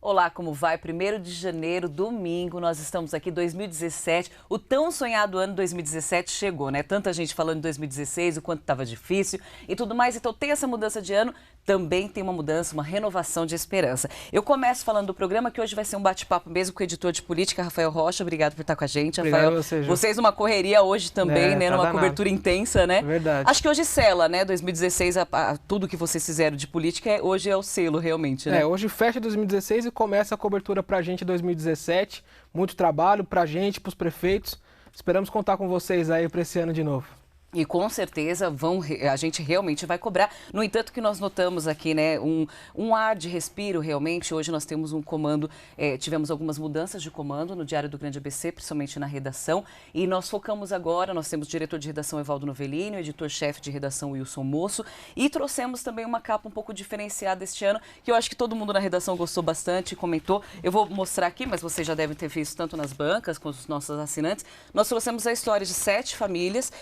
Olá, como vai? 1º de janeiro, domingo, nós estamos aqui, 2017. O tão sonhado ano 2017 chegou, né? Tanta gente falando em 2016, o quanto estava difícil e tudo mais. Então tem essa mudança de ano, também tem uma mudança, uma renovação de esperança. Eu começo falando do programa, que hoje vai ser um bate-papo mesmo com o editor de política, Rafael Rocha. Obrigado por estar com a gente, Rafael. Obrigado, Vocês numa correria hoje também, né? Numa danado. cobertura intensa, né? Verdade. Acho que hoje sela, né? 2016, tudo que vocês fizeram de política, hoje é o selo, realmente, né? Hoje fecha 2016 e começa a cobertura pra gente em 2017. Muito trabalho pra gente, pros prefeitos. Esperamos contar com vocês aí para esse ano de novo. E com certeza a gente realmente vai cobrar. No entanto, que nós notamos aqui, né, um ar de respiro realmente. Hoje nós temos um comando, tivemos algumas mudanças de comando no Diário do Grande ABC, principalmente na redação. E nós focamos agora, nós temos o diretor de redação Evaldo Novellini, o editor-chefe de redação Wilson Moço. E trouxemos também uma capa um pouco diferenciada este ano, que eu acho que todo mundo na redação gostou bastante, comentou. Eu vou mostrar aqui, mas vocês já devem ter visto tanto nas bancas com os nossos assinantes. Nós trouxemos a história de 7 famílias,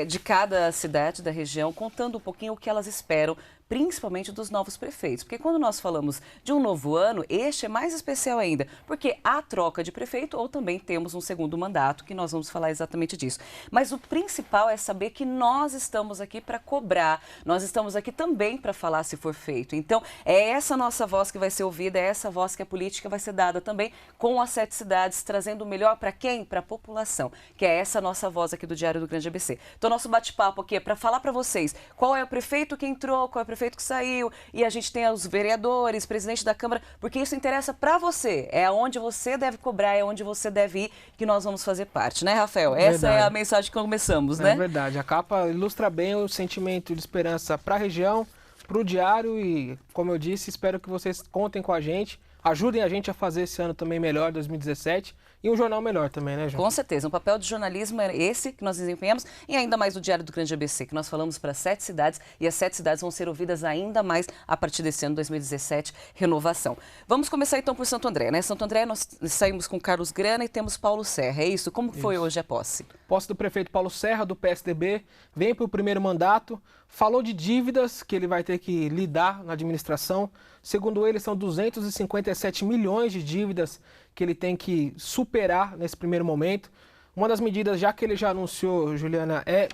de cada cidade da região, contando um pouquinho o que elas esperam, principalmente dos novos prefeitos. Porque quando nós falamos de um novo ano, este é mais especial ainda, porque há troca de prefeito ou também temos um segundo mandato, que nós vamos falar exatamente disso. Mas o principal é saber que nós estamos aqui para cobrar, nós estamos aqui também para falar se for feito. Então, é essa nossa voz que vai ser ouvida, é essa voz que a política vai ser dada também com as 7 cidades, trazendo o melhor para quem? Para a população, que é essa nossa voz aqui do Diário do Grande ABC. Então, nosso bate-papo aqui é para falar para vocês qual é o prefeito que entrou, qual é o prefeito que saiu, e a gente tem os vereadores, presidente da Câmara, porque isso interessa para você, é onde você deve cobrar, é onde você deve ir, que nós vamos fazer parte, né, Rafael? Verdade. Essa é a mensagem que começamos, né? É verdade, a capa ilustra bem o sentimento de esperança para a região, para o Diário e, como eu disse, espero que vocês contem com a gente, ajudem a gente a fazer esse ano também melhor, 2017, e um jornal melhor também, né, João? Com certeza. O papel de jornalismo é esse que nós desempenhamos e ainda mais o Diário do Grande ABC, que nós falamos para 7 cidades e as 7 cidades vão ser ouvidas ainda mais a partir desse ano 2017, renovação. Vamos começar então por Santo André, né? Santo André nós saímos com Carlos Grana e temos Paulo Serra, é isso? Como foi hoje a posse? Posse do prefeito Paulo Serra, do PSDB, vem para o primeiro mandato, falou de dívidas que ele vai ter que lidar na administração. Segundo ele, são 257 milhões de dívidas que ele tem que superar nesse primeiro momento. Uma das medidas, já que ele já anunciou, Juliana, é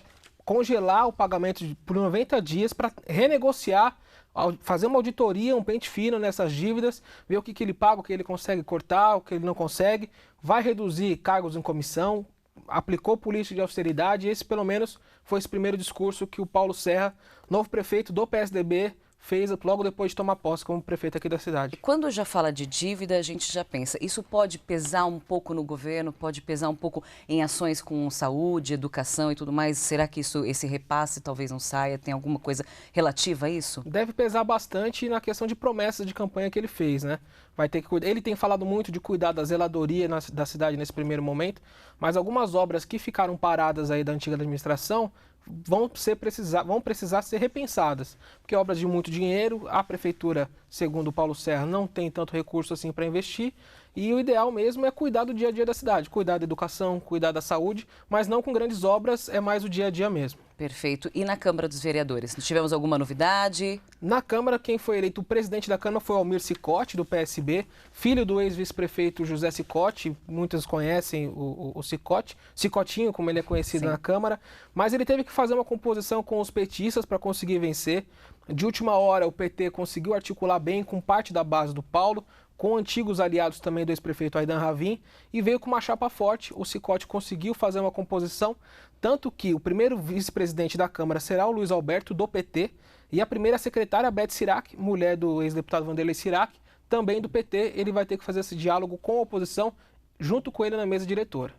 congelar o pagamento por 90 dias para renegociar, fazer uma auditoria, um pente fino nessas dívidas, ver o que ele paga, o que ele consegue cortar, o que ele não consegue. Vai reduzir cargos em comissão, aplicou política de austeridade e esse, pelo menos, foi esse primeiro discurso que o Paulo Serra, novo prefeito do PSDB, fez logo depois de tomar posse como prefeito aqui da cidade. E quando já fala de dívida, a gente já pensa, isso pode pesar um pouco no governo, pode pesar um pouco em ações com saúde, educação e tudo mais? Será que esse repasse talvez não saia? Tem alguma coisa relativa a isso? Deve pesar bastante na questão de promessas de campanha que ele fez, né? Vai ter que cuidar. Ele tem falado muito de cuidar da zeladoria da cidade nesse primeiro momento, mas algumas obras que ficaram paradas aí da antiga administração vão precisar ser repensadas, porque obras de muito dinheiro, a prefeitura, segundo o Paulo Serra, não tem tanto recurso assim para investir, e o ideal mesmo é cuidar do dia a dia da cidade, cuidar da educação, cuidar da saúde, mas não com grandes obras, é mais o dia a dia mesmo. Perfeito. E na Câmara dos Vereadores, tivemos alguma novidade? Na Câmara, quem foi eleito o presidente da Câmara foi o Almir Cicotti, do PSB, filho do ex-vice-prefeito José Cicotti, muitos conhecem o Cicotti, Cicotinho, como ele é conhecido Sim. na Câmara, mas ele teve que fazer uma composição com os petistas para conseguir vencer. De última hora, o PT conseguiu articular bem com parte da base do Paulo, com antigos aliados também do ex-prefeito Aidan Ravin, e veio com uma chapa forte. O Cicotti conseguiu fazer uma composição, tanto que o primeiro vice-presidente da Câmara será o Luiz Alberto, do PT, e a primeira secretária, Beth Sirac, mulher do ex-deputado Vanderlei Sirac, também do PT. Ele vai ter que fazer esse diálogo com a oposição, junto com ele na mesa diretora.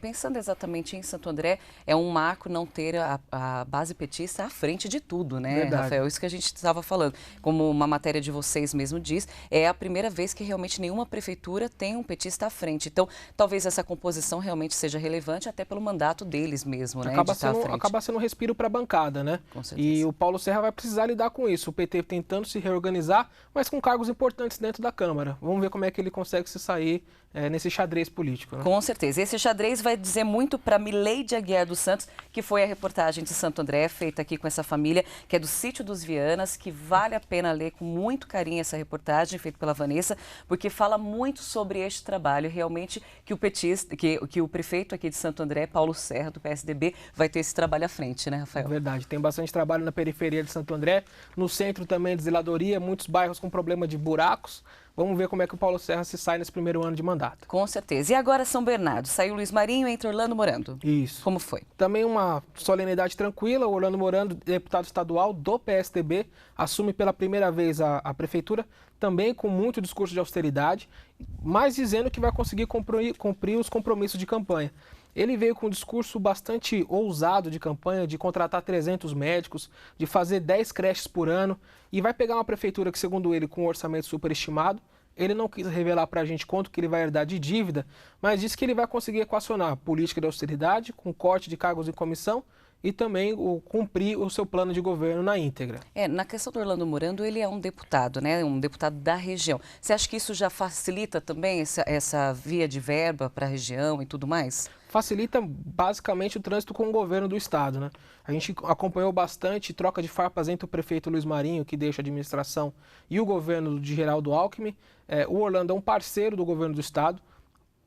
Pensando exatamente em Santo André, é um marco não ter a base petista à frente de tudo, né, Verdade. Rafael? Isso que a gente estava falando. Como uma matéria de vocês mesmo diz, é a primeira vez que realmente nenhuma prefeitura tem um petista à frente. Então, talvez essa composição realmente seja relevante até pelo mandato deles mesmo, né? Acaba sendo um respiro para a bancada, né? Com certeza. E o Paulo Serra vai precisar lidar com isso. O PT tentando se reorganizar, mas com cargos importantes dentro da Câmara. Vamos ver como é que ele consegue se sair nesse xadrez político, né? Com certeza. Esse xadrez vai dizer muito para Mileide Aguiar dos Santos, que foi a reportagem de Santo André, feita aqui com essa família, que é do Sítio dos Vianas, que vale a pena ler com muito carinho essa reportagem, feita pela Vanessa, porque fala muito sobre este trabalho, realmente, que o prefeito aqui de Santo André, Paulo Serra, do PSDB, vai ter esse trabalho à frente, né, Rafael? Verdade, tem bastante trabalho na periferia de Santo André, no centro também de zeladoria, muitos bairros com problema de buracos. Vamos ver como é que o Paulo Serra se sai nesse primeiro ano de mandato. Com certeza. E agora São Bernardo. Saiu Luiz Marinho, entra Orlando Morando. Isso. Como foi? Também uma solenidade tranquila. O Orlando Morando, deputado estadual do PSDB, assume pela primeira vez a prefeitura, também com muito discurso de austeridade, mas dizendo que vai conseguir cumprir os compromissos de campanha. Ele veio com um discurso bastante ousado de campanha, de contratar 300 médicos, de fazer 10 creches por ano, e vai pegar uma prefeitura que, segundo ele, com um orçamento superestimado. Ele não quis revelar para a gente quanto que ele vai herdar de dívida, mas disse que ele vai conseguir equacionar a política de austeridade com corte de cargos em comissão e também cumprir o seu plano de governo na íntegra. Na questão do Orlando Morando, ele é um deputado, né? Um deputado da região. Você acha que isso já facilita também essa via de verba para a região e tudo mais? Facilita basicamente o trânsito com o governo do estado, né? A gente acompanhou bastante troca de farpas entre o prefeito Luiz Marinho, que deixa a administração, e o governo de Geraldo Alckmin. O Orlando é um parceiro do governo do estado.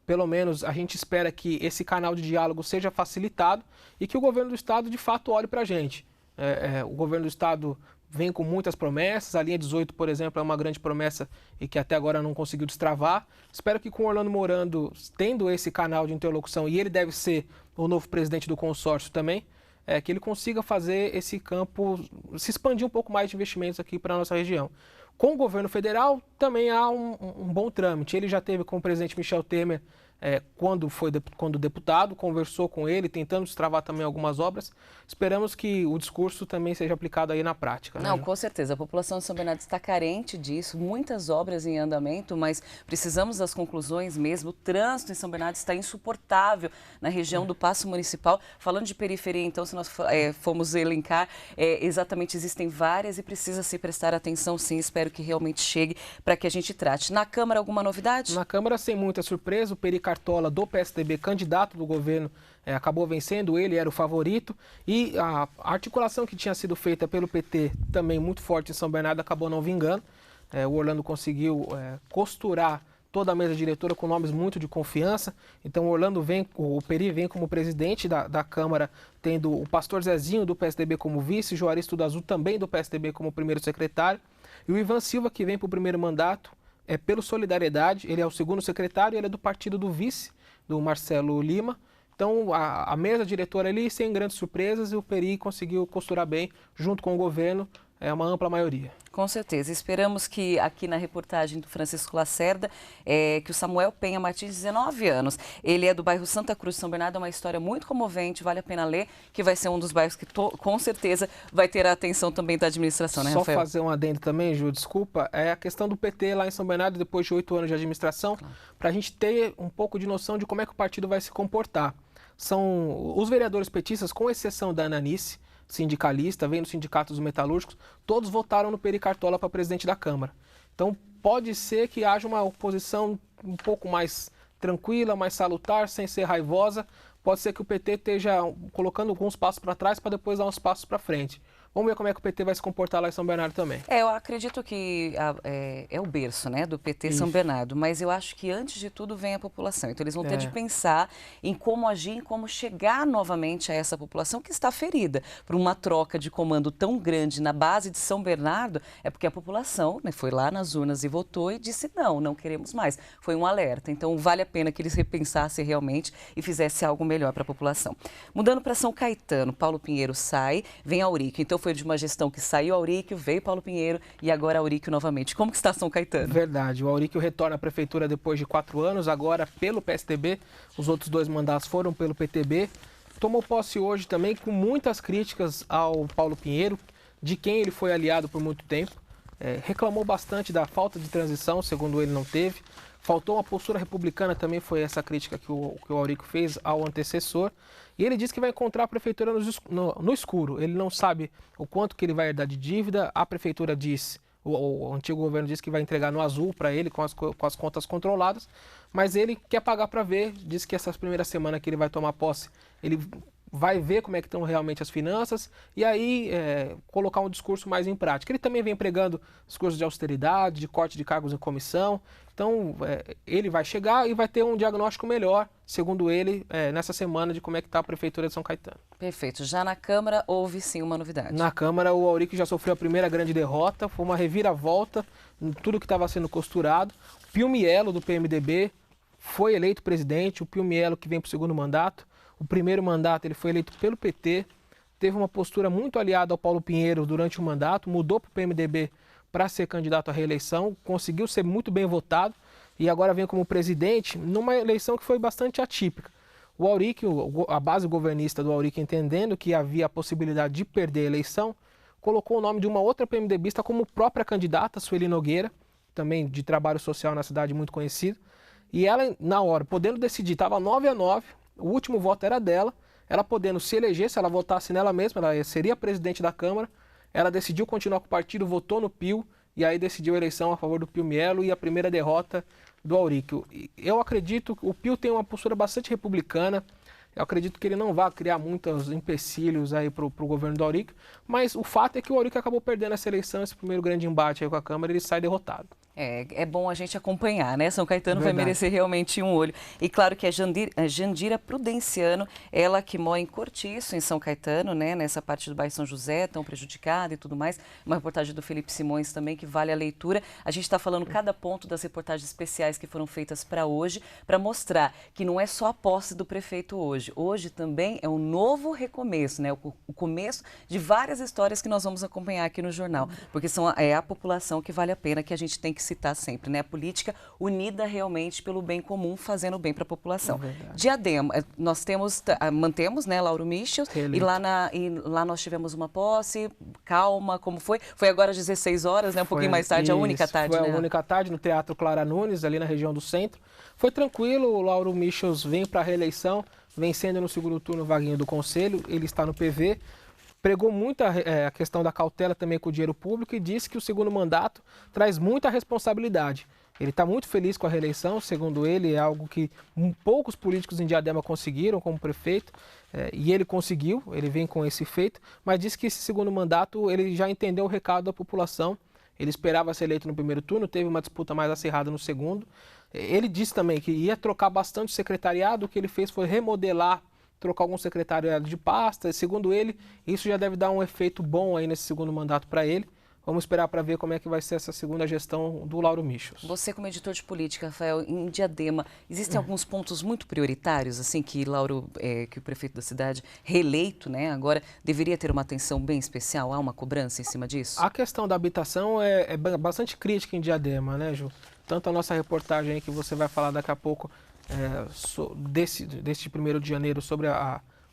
Pelo menos a gente espera que esse canal de diálogo seja facilitado e que o governo do estado de fato olhe para a gente. O governo do estado vem com muitas promessas, a linha 18, por exemplo, é uma grande promessa e que até agora não conseguiu destravar. Espero que com o Orlando Morando, tendo esse canal de interlocução, e ele deve ser o novo presidente do consórcio também, que ele consiga fazer esse campo se expandir um pouco mais de investimentos aqui para a nossa região. Com o governo federal também há um bom trâmite. Ele já teve com o presidente Michel Temer, quando deputado, conversou com ele, tentando destravar também algumas obras. Esperamos que o discurso também seja aplicado aí na prática. Não, né? com certeza. A população de São Bernardo está carente disso, muitas obras em andamento, mas precisamos das conclusões mesmo. O trânsito em São Bernardo está insuportável na região do Paço Municipal. Falando de periferia, então, se nós formos elencar, exatamente existem várias e precisa se prestar atenção, sim. Espero que realmente chegue para que a gente trate. Na Câmara, alguma novidade? Na Câmara, sem muita surpresa, o Peri Cartola, do PSDB, candidato do governo, acabou vencendo, ele era o favorito, e a articulação que tinha sido feita pelo PT, também muito forte em São Bernardo, acabou não vingando. O Orlando conseguiu costurar toda a mesa diretora com nomes muito de confiança. Então o Peri vem como presidente da Câmara, tendo o pastor Zezinho do PSDB como vice, Juarez Tudo Azul também do PSDB como primeiro secretário, e o Ivan Silva, que vem para o primeiro mandato, pelo Solidariedade. Ele é o segundo secretário, ele é do partido do vice, do Marcelo Lima. Então, a mesa diretora ali, sem grandes surpresas, e o Peri conseguiu costurar bem, junto com o governo, uma ampla maioria. Com certeza. Esperamos que aqui na reportagem do Francisco Lacerda, que o Samuel Penha Martins, 19 anos, ele é do bairro Santa Cruz de São Bernardo, é uma história muito comovente, vale a pena ler, que vai ser um dos bairros que com certeza vai ter a atenção também da administração, né, Rafael? Só fazer um adendo também, Ju, desculpa, a questão do PT lá em São Bernardo, depois de 8 anos de administração, para a gente ter um pouco de noção de como é que o partido vai se comportar. São os vereadores petistas, com exceção da Ananice, sindicalista, vem dos sindicatos metalúrgicos, todos votaram no Peri Cartola para presidente da Câmara. Então, pode ser que haja uma oposição um pouco mais tranquila, mais salutar, sem ser raivosa. Pode ser que o PT esteja colocando alguns passos para trás para depois dar uns passos para frente. Vamos ver como é que o PT vai se comportar lá em São Bernardo também. Eu acredito que é o berço, né, do PT São Bernardo, mas eu acho que antes de tudo vem a população. Então eles vão ter de pensar em como agir, em como chegar novamente a essa população que está ferida por uma troca de comando tão grande na base de São Bernardo. É porque a população, né, foi lá nas urnas e votou e disse não queremos mais. Foi um alerta. Então vale a pena que eles repensassem realmente e fizessem algo melhor para a população. Mudando para São Caetano, Paulo Pinheiro sai, vem Auríquio. Então foi de uma gestão que saiu Auríquio, veio Paulo Pinheiro e agora Auríquio novamente. Como que está São Caetano? Verdade, o Auríquio retorna à prefeitura depois de 4 anos, agora pelo PSDB, os outros 2 mandatos foram pelo PTB. Tomou posse hoje também com muitas críticas ao Paulo Pinheiro, de quem ele foi aliado por muito tempo. Reclamou bastante da falta de transição, segundo ele não teve. Faltou uma postura republicana, também foi essa crítica que o Auríquio fez ao antecessor. E ele disse que vai encontrar a prefeitura no escuro. Ele não sabe o quanto que ele vai herdar de dívida. A prefeitura disse, o antigo governo disse que vai entregar no azul para ele, com as contas controladas. mas ele quer pagar para ver, diz que essas primeiras semanas que ele vai tomar posse, ele vai ver como é que estão realmente as finanças e aí colocar um discurso mais em prática. Ele também vem pregando discursos de austeridade, de corte de cargos em comissão. Então, ele vai chegar e vai ter um diagnóstico melhor, segundo ele, nessa semana de como é que está a Prefeitura de São Caetano. Perfeito. Já na Câmara houve sim uma novidade. Na Câmara, o Auric já sofreu a primeira grande derrota, foi uma reviravolta em tudo que estava sendo costurado. O Pio Mielo, do PMDB, foi eleito presidente, o Pio Mielo que vem para o segundo mandato. O primeiro mandato ele foi eleito pelo PT, teve uma postura muito aliada ao Paulo Pinheiro durante o mandato, mudou para o PMDB para ser candidato à reeleição, conseguiu ser muito bem votado e agora vem como presidente numa eleição que foi bastante atípica. O Auric, a base governista do Auric, entendendo que havia a possibilidade de perder a eleição, colocou o nome de uma outra PMDBista como própria candidata, Sueli Nogueira, também de trabalho social na cidade, muito conhecido. E ela, na hora, podendo decidir, estava 9-9, o último voto era dela, ela podendo se eleger, se ela votasse nela mesma, ela seria presidente da Câmara, ela decidiu continuar com o partido, votou no Pio, e aí decidiu a eleição a favor do Pio Mielo e a primeira derrota do Auric. Eu acredito que o Pio tem uma postura bastante republicana, eu acredito que ele não vai criar muitos empecilhos aí para o governo do Auric, mas o fato é que o Auric acabou perdendo essa eleição, esse primeiro grande embate aí com a Câmara, ele sai derrotado. É bom a gente acompanhar, né? São Caetano vai merecer realmente um olho. E claro que a Jandira Prudenciano, ela que mora em Cortiço, em São Caetano, né? Nessa parte do bairro São José, tão prejudicada e tudo mais. Uma reportagem do Felipe Simões também, que vale a leitura. A gente está falando cada ponto das reportagens especiais que foram feitas para hoje, para mostrar que não é só a posse do prefeito hoje. Hoje também é um novo recomeço, né? O começo de várias histórias que nós vamos acompanhar aqui no jornal. Porque é a população que vale a pena, que a gente tem que citar sempre, né? A política unida realmente pelo bem comum, fazendo bem para a população. Diadema, nós mantemos, né, Lauro Michels, e lá nós tivemos uma posse, calma, como foi? Foi agora às 16 horas, né? Um pouquinho mais tarde, a única tarde, foi né? a única tarde no Teatro Clara Nunes, ali na região do centro. Foi tranquilo, o Lauro Michels vem para a reeleição, vencendo no segundo turno o vaguinho do Conselho, ele está no PV. Pregou muito a questão da cautela também com o dinheiro público e disse que o segundo mandato traz muita responsabilidade. Ele está muito feliz com a reeleição, segundo ele, é algo que poucos políticos em Diadema conseguiram como prefeito, e ele conseguiu, ele vem com esse feito, mas disse que esse segundo mandato ele já entendeu o recado da população, ele esperava ser eleito no primeiro turno, teve uma disputa mais acirrada no segundo. Ele disse também que ia trocar bastante o secretariado, o que ele fez foi remodelar, trocar algum secretariado de pasta. Segundo ele, isso já deve dar um efeito bom aí nesse segundo mandato para ele. Vamos esperar para ver como é que vai ser essa segunda gestão do Lauro Michels. Você, como editor de política, Rafael, em Diadema, existem alguns pontos muito prioritários, assim, que que o prefeito da cidade, reeleito, né, agora deveria ter uma atenção bem especial? Há uma cobrança em cima disso? A questão da habitação é bastante crítica em Diadema, né, Ju? Tanto a nossa reportagem aí que você vai falar daqui a pouco, deste 1º de janeiro sobre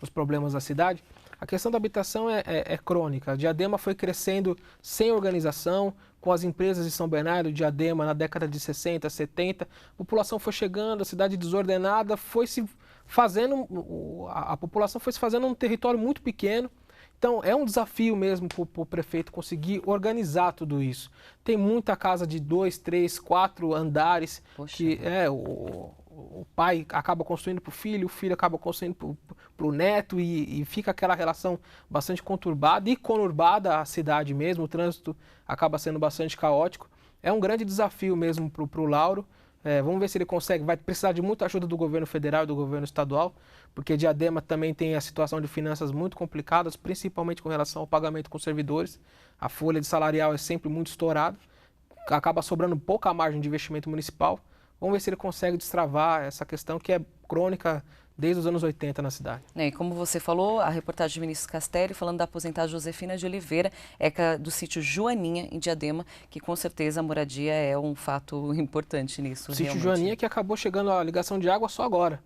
os problemas da cidade, a questão da habitação é crônica. A Diadema foi crescendo sem organização, com as empresas de São Bernardo, Diadema, na década de 60, 70, a população foi chegando, a cidade desordenada, a população foi se fazendo um território muito pequeno. Então, é um desafio mesmo para o prefeito conseguir organizar tudo isso. Tem muita casa de 2, 3, 4 andares. Poxa. Que o pai acaba construindo para o filho acaba construindo para o neto e fica aquela relação bastante conturbada e conurbada a cidade mesmo, o trânsito acaba sendo bastante caótico. É um grande desafio mesmo para o Lauro. Vamos ver se ele consegue, vai precisar de muita ajuda do governo federal e do governo estadual, porque Diadema também tem a situação de finanças muito complicadas, principalmente com relação ao pagamento com servidores. A folha de salarial é sempre muito estourada, acaba sobrando pouca margem de investimento municipal. Vamos ver se ele consegue destravar essa questão que é crônica desde os anos 80 na cidade. E como você falou, a reportagem de Vinícius Castelli falando da aposentada Josefina de Oliveira, do sítio Joaninha, em Diadema, que com certeza a moradia é um fato importante nisso. O sítio Joaninha que acabou chegando a ligação de água só agora,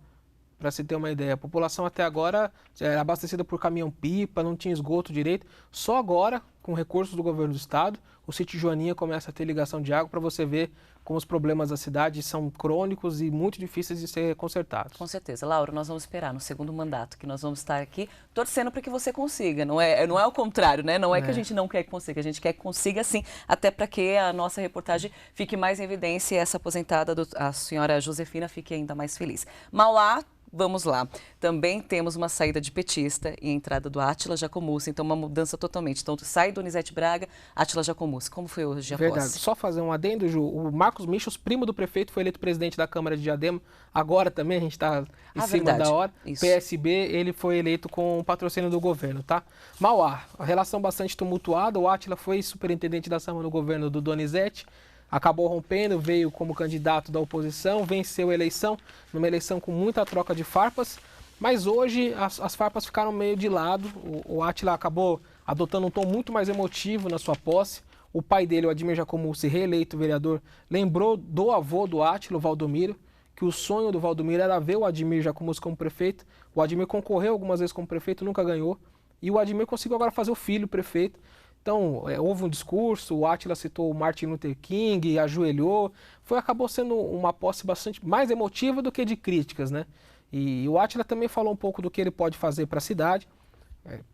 para se ter uma ideia. A população até agora era abastecida por caminhão-pipa, não tinha esgoto direito. Só agora, com recursos do governo do estado, o sítio Joaninha começa a ter ligação de água para você ver como os problemas da cidade são crônicos e muito difíceis de ser consertados. Com certeza. Laura, nós vamos esperar no segundo mandato, que nós vamos estar aqui torcendo para que você consiga. Não é o contrário, né? Não é que a gente não quer que consiga, a gente quer que consiga sim, até para que a nossa reportagem fique mais em evidência e essa aposentada, a senhora Josefina, fique ainda mais feliz. Mauá, vamos lá. Também temos uma saída de petista e a entrada do Átila Jacomuzzi, então uma mudança totalmente. Então sai Donizete Braga, Átila Jacomuzzi. Como foi hoje a Verdade. posse? Só fazer um adendo, Ju. O Marcos Michels, primo do prefeito, foi eleito presidente da Câmara de Diadema. Agora também, a gente está em cima verdade. da hora. Isso. PSB, ele foi eleito com o patrocínio do governo, tá? Mauá, a relação bastante tumultuada. O Átila foi superintendente da Sama no governo do Donizete. Acabou rompendo, veio como candidato da oposição, venceu a eleição, numa eleição com muita troca de farpas, mas hoje as farpas ficaram meio de lado. O Átila acabou adotando um tom muito mais emotivo na sua posse. O pai dele, o Admir Jacomuzzi, reeleito vereador, lembrou do avô do Átila, o Valdomiro, que o sonho do Valdomiro era ver o Admir Jacomuzzi como prefeito. O Admir concorreu algumas vezes como prefeito, nunca ganhou, e o Admir conseguiu agora fazer o filho prefeito. Então, houve um discurso, o Átila citou o Martin Luther King, ajoelhou. Acabou sendo uma posse bastante mais emotiva do que de críticas, né? E o Átila também falou um pouco do que ele pode fazer para a cidade,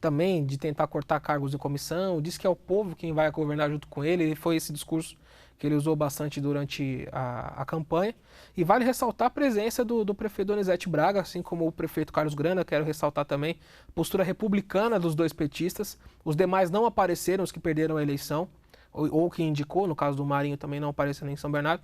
também de tentar cortar cargos de comissão, disse que é o povo quem vai governar junto com ele. E foi esse discurso que ele usou bastante durante a campanha. E vale ressaltar a presença do prefeito Donizete Braga, assim como o prefeito Carlos Grana. Quero ressaltar também a postura republicana dos dois petistas. Os demais não apareceram, os que perderam a eleição, ou que indicou, no caso do Marinho também não apareceu nem em São Bernardo.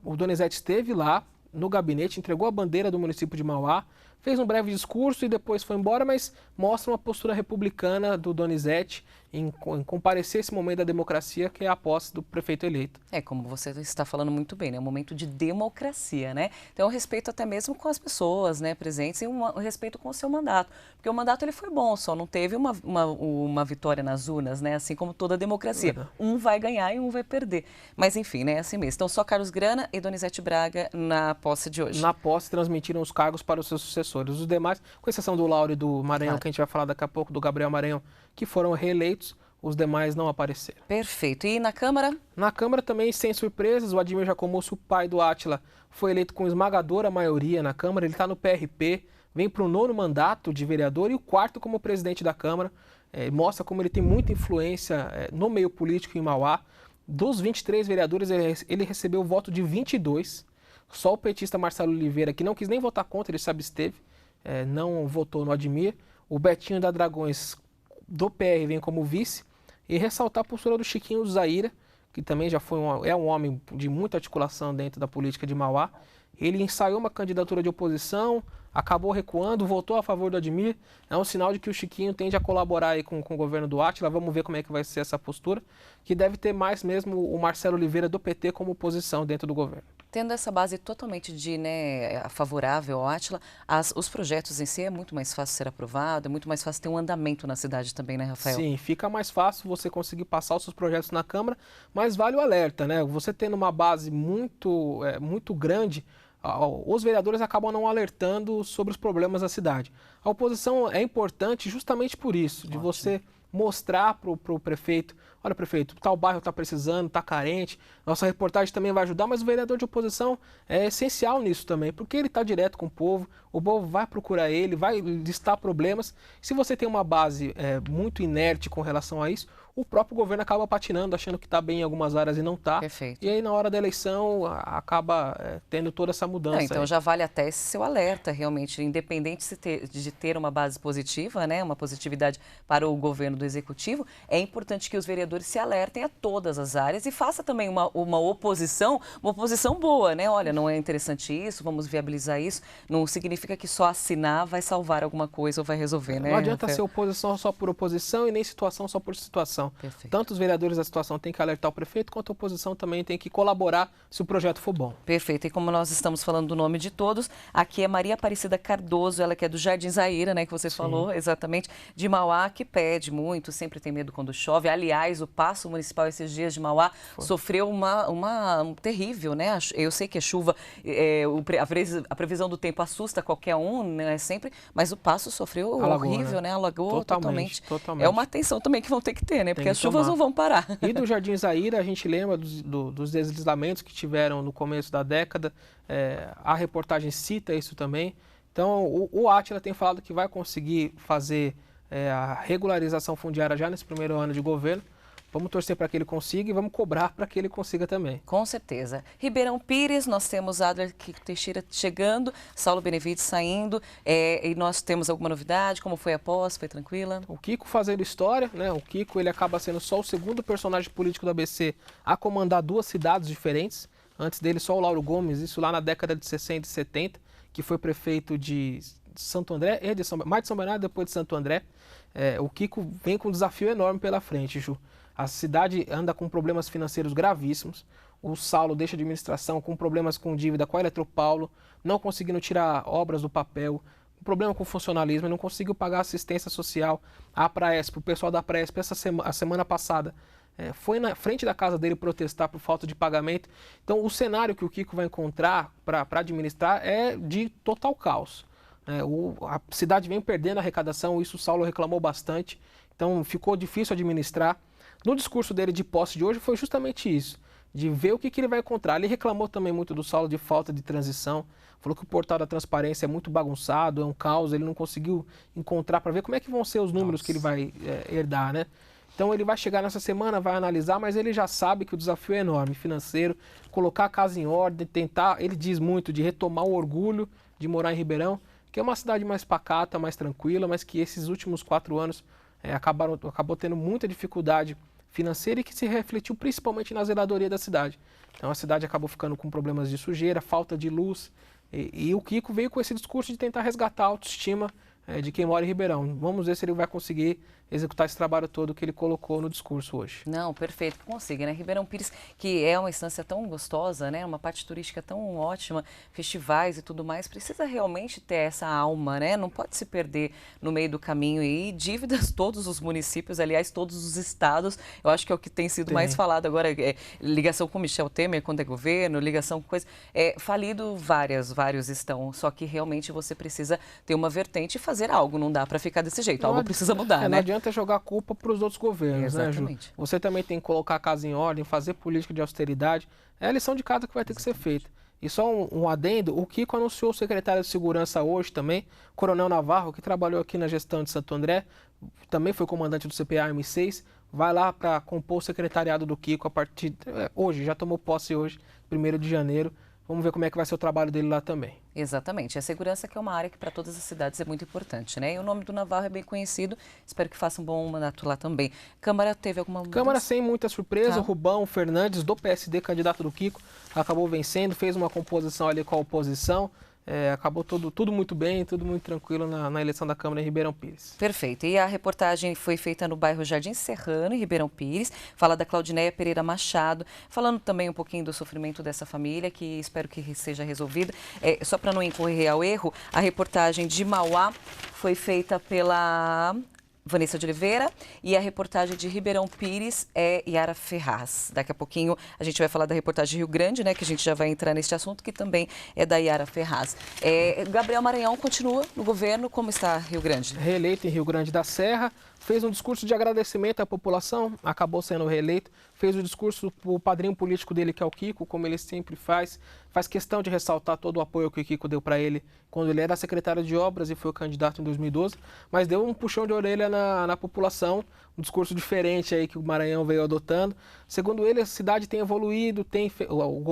O Donizete esteve lá no gabinete, entregou a bandeira do município de Mauá, fez um breve discurso e depois foi embora, mas mostra uma postura republicana do Donizete em comparecer esse momento da democracia, que é a posse do prefeito eleito. Como você está falando muito bem, né? Um momento de democracia, né? Então, respeito até mesmo com as pessoas, né, presentes e um respeito com o seu mandato. Porque o mandato ele foi bom, só não teve uma vitória nas urnas, né? Assim como toda a democracia. Um vai ganhar e um vai perder. Mas, enfim, né? Assim mesmo. Então, só Carlos Grana e Donizete Braga na posse de hoje. Na posse, transmitiram os cargos para os seus sucessores. Os demais, com exceção do Lauro e do Maranhão, claro, que a gente vai falar daqui a pouco, do Gabriel Maranhão, que foram reeleitos, os demais não apareceram. Perfeito. E na Câmara? Na Câmara também, sem surpresas, o Admir Jacomuzzi, o pai do Átila, foi eleito com esmagadora maioria na Câmara. Ele está no PRP, vem para o 9º mandato de vereador e o 4º como presidente da Câmara. Mostra como ele tem muita influência no meio político em Mauá. Dos 23 vereadores, ele recebeu o voto de 22. Só o petista Marcelo Oliveira, que não quis nem votar contra, ele se absteve, não votou no Admir. O Betinho da Dragões, do PR, vem como vice. E ressaltar a postura do Chiquinho Zaira, que também já foi um homem de muita articulação dentro da política de Mauá. Ele ensaiou uma candidatura de oposição, acabou recuando, voltou a favor do Admir. É um sinal de que o Chiquinho tende a colaborar aí com o governo do Átila. Vamos ver como é que vai ser essa postura, que deve ter mais mesmo o Marcelo Oliveira do PT como oposição dentro do governo. Tendo essa base totalmente favorável ao Átila, os projetos em si é muito mais fácil ser aprovado, é muito mais fácil ter um andamento na cidade também, né, Rafael? Sim, fica mais fácil você conseguir passar os seus projetos na Câmara, mas vale o alerta, né? Você tendo uma base muito grande, os vereadores acabam não alertando sobre os problemas da cidade. A oposição é importante justamente por isso, de você mostrar para o prefeito, olha, prefeito, tal bairro está precisando, está carente, nossa reportagem também vai ajudar, mas o vereador de oposição é essencial nisso também, porque ele está direto com o povo vai procurar ele, vai listar problemas. Se você tem uma base muito inerte com relação a isso, o próprio governo acaba patinando, achando que está bem em algumas áreas e não está. Perfeito. E aí, na hora da eleição, acaba tendo toda essa mudança. Então, já vale até esse seu alerta, realmente, independente de ter uma base positiva, né, uma positividade para o governo do Executivo, é importante que os vereadores se alertem a todas as áreas e faça também uma oposição boa, né? Olha, não é interessante isso, vamos viabilizar isso. Não significa que só assinar vai salvar alguma coisa ou vai resolver, né? Não adianta ser oposição só por oposição e nem situação só por situação. Perfeito. Tanto os vereadores da situação têm que alertar o prefeito, quanto a oposição também tem que colaborar se o projeto for bom. Perfeito. E como nós estamos falando do nome de todos, aqui é Maria Aparecida Cardoso, ela que é do Jardim Zaira, né, que você falou exatamente, de Mauá, que pede muito muito, sempre tem medo quando chove. Aliás, o Paço Municipal esses dias de Mauá sofreu um terrível, né? Eu sei que a chuva, a previsão do tempo assusta qualquer um, né, sempre, mas o Paço sofreu horrível, né? Alagou totalmente. É uma atenção também que vão ter que ter, né? Porque as chuvas não vão parar. E do Jardim Zaira, a gente lembra dos deslizamentos que tiveram no começo da década. A reportagem cita isso também. Então, o Átila tem falado que vai conseguir fazer a regularização fundiária já nesse primeiro ano de governo. Vamos torcer para que ele consiga e vamos cobrar para que ele consiga também. Com certeza. Ribeirão Pires, nós temos Adler Teixeira chegando, Saulo Benevides saindo, e nós temos alguma novidade? Como foi a posse? Foi tranquila? O Kiko fazendo história, né? O Kiko ele acaba sendo só o segundo personagem político do ABC a comandar 2 cidades diferentes. Antes dele, só o Lauro Gomes, isso lá na década de 60 e 70, que foi prefeito de Santo André, mais de São Bernardo, depois de Santo André. O Kiko vem com um desafio enorme pela frente, Ju. A cidade anda com problemas financeiros gravíssimos. O Saulo deixa a administração com problemas com dívida com a Eletropaulo, não conseguindo tirar obras do papel, um problema com funcionalismo, não conseguiu pagar assistência social à Praesp. O pessoal da Praesp, a semana passada, foi na frente da casa dele protestar por falta de pagamento. Então, o cenário que o Kiko vai encontrar para administrar é de total caos. A cidade vem perdendo a arrecadação, isso o Saulo reclamou bastante, então ficou difícil administrar. No discurso dele de posse de hoje foi justamente isso, de ver o que ele vai encontrar. Ele reclamou também muito do Saulo de falta de transição, falou que o portal da transparência é muito bagunçado, é um caos, ele não conseguiu encontrar para ver como é que vão ser os números que ele vai herdar, né? Então ele vai chegar nessa semana, vai analisar, mas ele já sabe que o desafio é enorme, financeiro, colocar a casa em ordem, tentar, ele diz muito, de retomar o orgulho de morar em Ribeirão, que é uma cidade mais pacata, mais tranquila, mas que esses últimos 4 anos acabou tendo muita dificuldade financeira e que se refletiu principalmente na zeladoria da cidade. Então a cidade acabou ficando com problemas de sujeira, falta de luz, e o Kiko veio com esse discurso de tentar resgatar a autoestima de quem mora em Ribeirão. Vamos ver se ele vai conseguir executar esse trabalho todo que ele colocou no discurso hoje. Não, perfeito, consiga, né? Ribeirão Pires, que é uma instância tão gostosa, né? Uma parte turística tão ótima, festivais e tudo mais, precisa realmente ter essa alma, né? Não pode se perder no meio do caminho e dívidas todos os municípios, aliás, todos os estados, eu acho que é o que tem sido mais falado agora, ligação com Michel Temer quando é governo, ligação com coisa, falido vários estão, só que realmente você precisa ter uma vertente e fazer algo, não dá para ficar desse jeito, algo precisa mudar, né? Não adianta jogar a culpa para os outros governos, exatamente, né, Ju? Você também tem que colocar a casa em ordem, fazer política de austeridade. É a lição de casa que vai ter que ser feita. E só um adendo, o Kiko anunciou o secretário de Segurança hoje também, Coronel Navarro, que trabalhou aqui na gestão de Santo André, também foi comandante do CPA M6, vai lá para compor o secretariado do Kiko a partir hoje, já tomou posse hoje, 1º de janeiro. Vamos ver como é que vai ser o trabalho dele lá também. Exatamente. A segurança que é uma área que para todas as cidades é muito importante, né? E o nome do Navarro é bem conhecido. Espero que faça um bom mandato lá também. Câmara teve alguma mudança? Câmara sem muita surpresa. O Rubão Fernandes, do PSD, candidato do Kiko, acabou vencendo, fez uma composição ali com a oposição. Acabou tudo muito bem, tudo muito tranquilo na eleição da Câmara em Ribeirão Pires. Perfeito. E a reportagem foi feita no bairro Jardim Serrano, em Ribeirão Pires. Fala da Claudineia Pereira Machado, falando também um pouquinho do sofrimento dessa família, que espero que seja resolvida. Só para não incorrer ao erro, a reportagem de Mauá foi feita pela Vanessa de Oliveira e a reportagem de Ribeirão Pires é Yara Ferraz. Daqui a pouquinho a gente vai falar da reportagem de Rio Grande, né, que a gente já vai entrar neste assunto, que também é da Yara Ferraz. Gabriel Maranhão continua no governo, como está Rio Grande? Reeleito em Rio Grande da Serra, fez um discurso de agradecimento à população, acabou sendo reeleito, fez o discurso para o padrinho político dele, que é o Kiko, como ele sempre faz questão de ressaltar todo o apoio que o Kiko deu para ele quando ele era secretário de obras e foi o candidato em 2012, mas deu um puxão de orelha na população, um discurso diferente aí que o Maranhão veio adotando. Segundo ele, a cidade tem evoluído,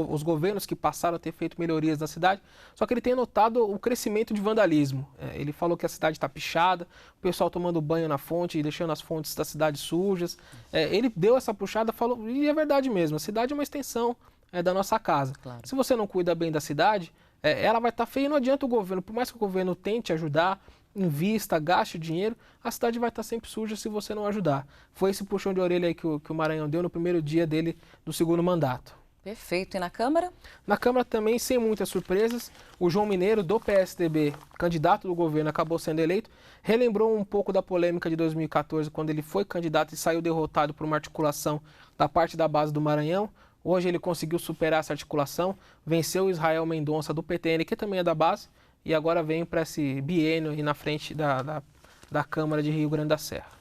os governos que passaram a ter feito melhorias na cidade, só que ele tem notado o crescimento de vandalismo. Ele falou que a cidade está pichada, o pessoal tomando banho na fonte e deixando as fontes da cidade sujas. Ele deu essa puxada, falou, e é verdade mesmo, a cidade é uma extensão da nossa casa. Claro. Se você não cuida bem da cidade, ela vai estar feia e não adianta o governo, por mais que o governo tente ajudar, invista, gaste dinheiro, a cidade vai estar sempre suja se você não ajudar. Foi esse puxão de orelha aí que o Maranhão deu no primeiro dia dele do segundo mandato. Perfeito. E na Câmara? Na Câmara também, sem muitas surpresas, o João Mineiro, do PSDB, candidato do governo, acabou sendo eleito, relembrou um pouco da polêmica de 2014, quando ele foi candidato e saiu derrotado por uma articulação da parte da base do Maranhão. Hoje ele conseguiu superar essa articulação, venceu o Israel Mendonça, do PTN, que também é da base, e agora vem para esse biênio aí na frente da Câmara de Rio Grande da Serra.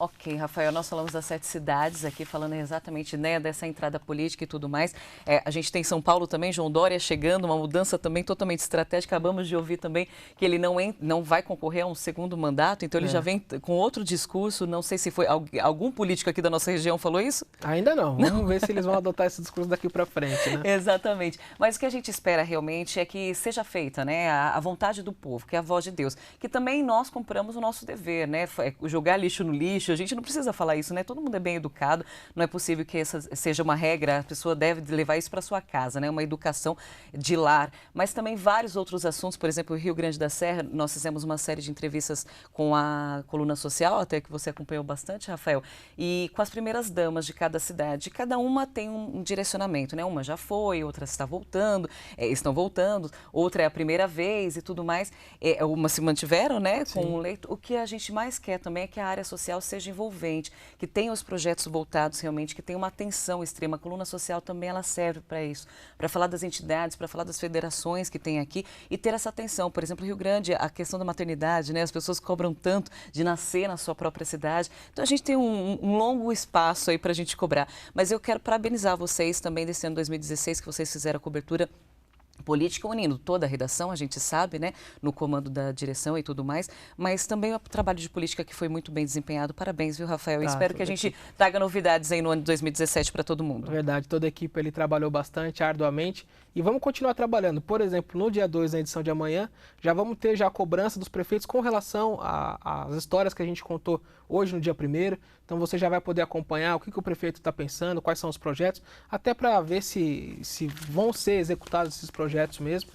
Ok, Rafael, nós falamos das 7 cidades aqui, falando exatamente, né, dessa entrada política e tudo mais. A gente tem São Paulo também, João Dória chegando, uma mudança também totalmente estratégica. Acabamos de ouvir também que ele não vai concorrer a um segundo mandato, então ele já vem com outro discurso. Não sei se foi algum político aqui da nossa região falou isso? Ainda não. Vamos ver se eles vão adotar esse discurso daqui para frente, né? Exatamente. Mas o que a gente espera realmente é que seja feita, né, a vontade do povo, que é a voz de Deus. Que também nós compramos o nosso dever, né? Jogar lixo no lixo. A gente não precisa falar isso, né? Todo mundo é bem educado, não é possível que essa seja uma regra, a pessoa deve levar isso para sua casa, né? Uma educação de lar. Mas também vários outros assuntos, por exemplo, o Rio Grande da Serra, nós fizemos uma série de entrevistas com a Coluna Social, até que você acompanhou bastante, Rafael, e com as primeiras damas de cada cidade. Cada uma tem um direcionamento, né? Uma já foi, outra está voltando, estão voltando, outra é a primeira vez e tudo mais. Umas se mantiveram, né? Com o leito. O que a gente mais quer também é que a área social seja envolvente, que tenha os projetos voltados realmente, que tenha uma atenção extrema. A Coluna Social também ela serve para isso, para falar das entidades, para falar das federações que tem aqui e ter essa atenção. Por exemplo, Rio Grande, a questão da maternidade, né? As pessoas cobram tanto de nascer na sua própria cidade. Então a gente tem um longo espaço aí para a gente cobrar. Mas eu quero parabenizar vocês também desse ano 2016, que vocês fizeram a cobertura política, unindo toda a redação, a gente sabe, né, no comando da direção e tudo mais, mas também o trabalho de política que foi muito bem desempenhado. Parabéns, viu, Rafael? Espero que a gente traga novidades aí no ano de 2017 para todo mundo. Verdade, toda a equipe ele trabalhou bastante, arduamente, e vamos continuar trabalhando. Por exemplo, no dia 2, na edição de amanhã, já vamos ter já a cobrança dos prefeitos com relação às histórias que a gente contou hoje no dia 1º. Então você já vai poder acompanhar o que o prefeito está pensando, quais são os projetos, até para ver se vão ser executados esses projetos mesmo.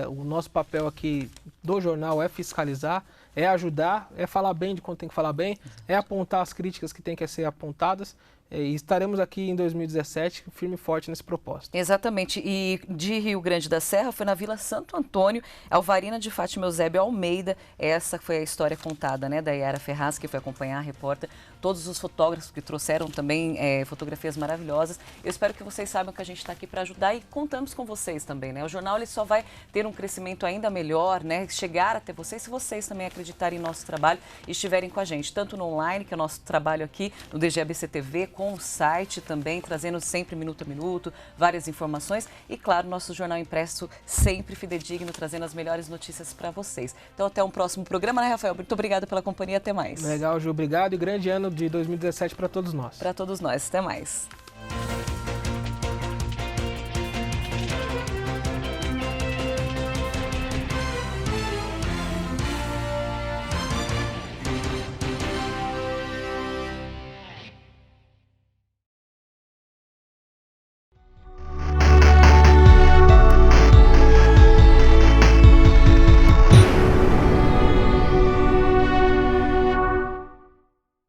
O nosso papel aqui do jornal é fiscalizar, é ajudar, é falar bem de quando tem que falar bem, é apontar as críticas que tem que ser apontadas. E estaremos aqui em 2017 firme e forte nesse propósito. Exatamente. E de Rio Grande da Serra foi na Vila Santo Antônio, Alvarina de Fátima Eusébio Almeida. Essa foi a história contada, né, da Yara Ferraz, que foi acompanhar a repórter. Todos os fotógrafos que trouxeram também fotografias maravilhosas. Eu espero que vocês saibam que a gente está aqui para ajudar e contamos com vocês também, né? O jornal ele só vai ter um crescimento ainda melhor, né? Chegar até vocês se vocês também acreditarem em nosso trabalho e estiverem com a gente, tanto no online, que é o nosso trabalho aqui no DGABC TV, com o site também, trazendo sempre minuto a minuto, várias informações e, claro, nosso jornal impresso sempre fidedigno, trazendo as melhores notícias para vocês. Então, até um próximo programa, né, Rafael? Muito obrigada pela companhia, até mais. Legal, Ju, obrigado e grande ano de 2017 para todos nós. Para todos nós, até mais.